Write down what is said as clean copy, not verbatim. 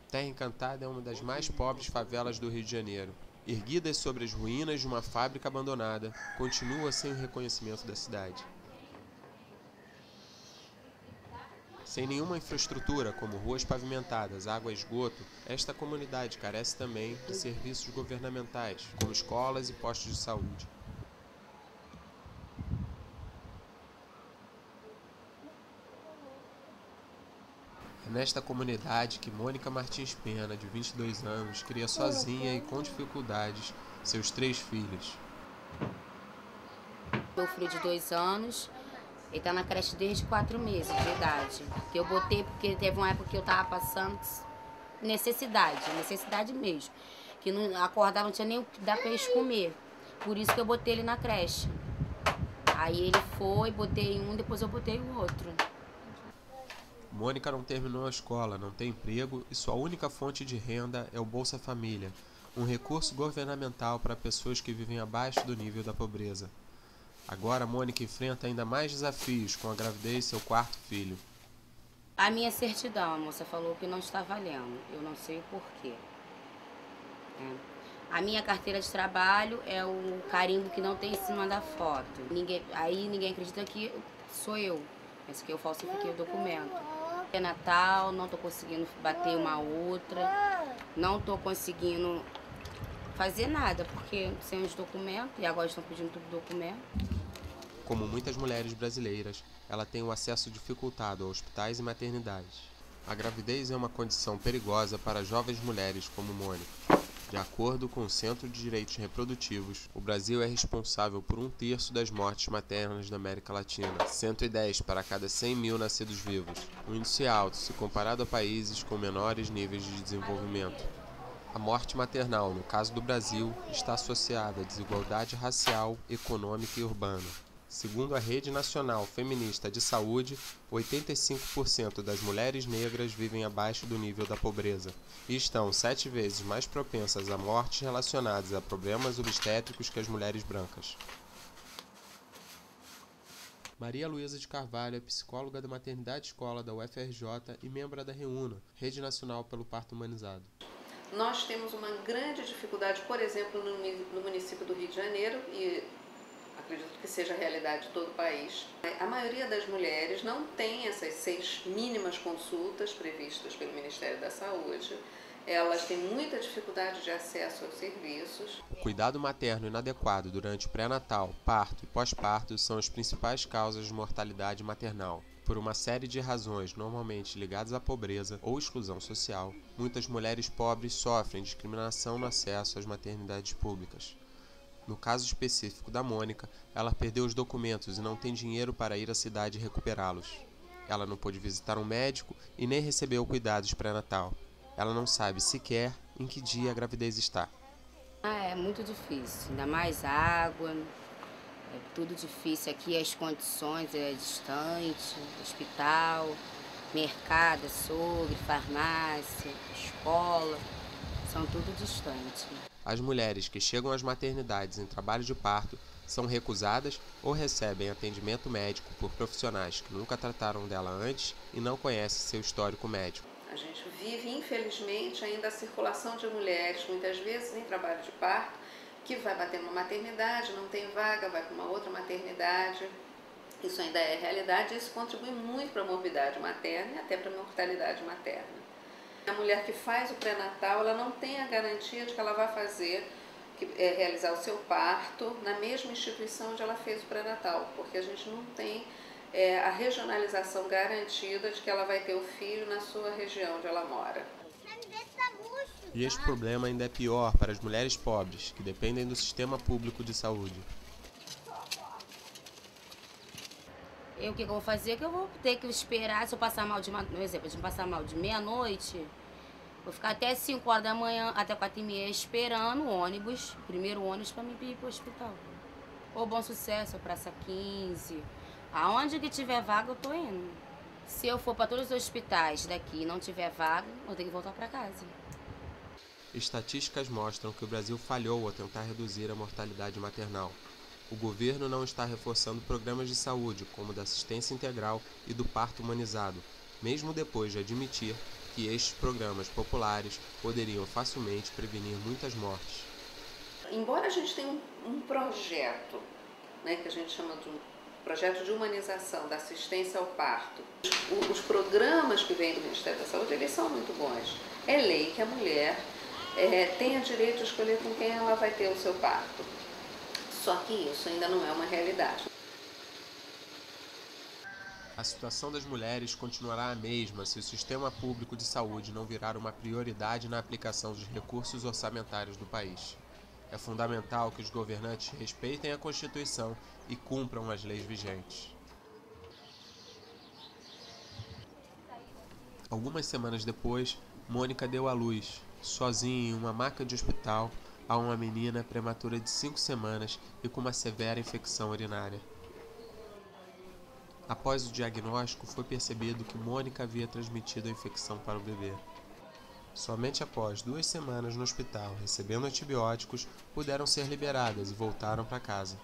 Terra Encantada é uma das mais pobres favelas do Rio de Janeiro. Erguida sobre as ruínas de uma fábrica abandonada, continua sem o reconhecimento da cidade. Sem nenhuma infraestrutura, como ruas pavimentadas, água e esgoto, esta comunidade carece também de serviços governamentais, como escolas e postos de saúde. É nesta comunidade que Mônica Martins Pena, de 22 anos, cria sozinha e com dificuldades seus 3 filhos. Meu filho de 2 anos, ele tá na creche desde 4 meses de idade. Que eu botei porque teve uma época que eu tava passando necessidade mesmo. Que não acordava, não tinha nem o que dar pra eles comer. Por isso que eu botei ele na creche. Aí ele foi, botei um, depois eu botei o outro. Mônica não terminou a escola, não tem emprego e sua única fonte de renda é o Bolsa Família, um recurso governamental para pessoas que vivem abaixo do nível da pobreza. Agora, Mônica enfrenta ainda mais desafios com a gravidez de seu 4º filho. A minha certidão, a moça falou que não está valendo. Eu não sei o porquê. A minha carteira de trabalho é o carimbo que não tem em cima da foto. Ninguém acredita que sou eu. Pensa que eu falsifiquei o documento. É Natal, não estou conseguindo bater uma outra, não estou conseguindo fazer nada, porque sem os documentos, e agora estão pedindo tudo documento. Como muitas mulheres brasileiras, ela tem o acesso dificultado a hospitais e maternidades. A gravidez é uma condição perigosa para jovens mulheres como Mônica. De acordo com o Centro de Direitos Reprodutivos, o Brasil é responsável por 1/3 das mortes maternas da América Latina, 110 para cada 100 mil nascidos vivos. Um índice alto se comparado a países com menores níveis de desenvolvimento. A morte maternal, no caso do Brasil, está associada à desigualdade racial, econômica e urbana. Segundo a Rede Nacional Feminista de Saúde, 85% das mulheres negras vivem abaixo do nível da pobreza e estão 7 vezes mais propensas a mortes relacionadas a problemas obstétricos que as mulheres brancas. Maria Luísa de Carvalho é psicóloga da Maternidade Escola da UFRJ e membro da REUNA, Rede Nacional pelo Parto Humanizado. Nós temos uma grande dificuldade, por exemplo, no município do Rio de Janeiro, e acredito que seja a realidade de todo o país. A maioria das mulheres não tem essas 6 mínimas consultas previstas pelo Ministério da Saúde. Elas têm muita dificuldade de acesso aos serviços. O cuidado materno inadequado durante o pré-natal, parto e pós-parto são as principais causas de mortalidade maternal. Por uma série de razões normalmente ligadas à pobreza ou exclusão social, muitas mulheres pobres sofrem discriminação no acesso às maternidades públicas. No caso específico da Mônica, ela perdeu os documentos e não tem dinheiro para ir à cidade recuperá-los. Ela não pôde visitar um médico e nem recebeu cuidados pré-natal. Ela não sabe sequer em que dia a gravidez está. É muito difícil, ainda mais água, é tudo difícil aqui, as condições é distante, hospital, mercado, açougue, farmácia, escola, são tudo distante. As mulheres que chegam às maternidades em trabalho de parto são recusadas ou recebem atendimento médico por profissionais que nunca trataram dela antes e não conhecem seu histórico médico. A gente vive, infelizmente, ainda a circulação de mulheres, muitas vezes em trabalho de parto, que vai bater numa maternidade, não tem vaga, vai para uma outra maternidade. Isso ainda é realidade e isso contribui muito para a morbidade materna e até para a mortalidade materna. A mulher que faz o pré-natal, ela não tem a garantia de que ela vai realizar o seu parto na mesma instituição onde ela fez o pré-natal, porque a gente não tem a regionalização garantida de que ela vai ter o filho na sua região onde ela mora. E este problema ainda é pior para as mulheres pobres, que dependem do sistema público de saúde. O que eu vou fazer? Que eu vou ter que esperar, se eu passar mal por exemplo, se eu passar mal de meia-noite, vou ficar até 5 horas da manhã, até 4h30 esperando o ônibus, o primeiro ônibus para me ir para o hospital. Ou Bom Sucesso, ou Praça 15, aonde que tiver vaga eu tô indo. Se eu for para todos os hospitais daqui e não tiver vaga, eu tenho que voltar para casa. Estatísticas mostram que o Brasil falhou ao tentar reduzir a mortalidade maternal. O governo não está reforçando programas de saúde, como o da assistência integral e do parto humanizado, mesmo depois de admitir que estes programas populares poderiam facilmente prevenir muitas mortes. Embora a gente tenha um projeto, né, que a gente chama de um projeto de humanização da assistência ao parto, os programas que vêm do Ministério da Saúde, eles são muito bons. É lei que a mulher tenha direito de escolher com quem ela vai ter o seu parto. Só que isso ainda não é uma realidade. A situação das mulheres continuará a mesma se o sistema público de saúde não virar uma prioridade na aplicação dos recursos orçamentários do país. É fundamental que os governantes respeitem a Constituição e cumpram as leis vigentes. Algumas semanas depois, Mônica deu à luz, sozinha em uma maca de hospital, a uma menina prematura de 5 semanas e com uma severa infecção urinária. Após o diagnóstico, foi percebido que Mônica havia transmitido a infecção para o bebê. Somente após 2 semanas no hospital, recebendo antibióticos, puderam ser liberadas e voltaram para casa.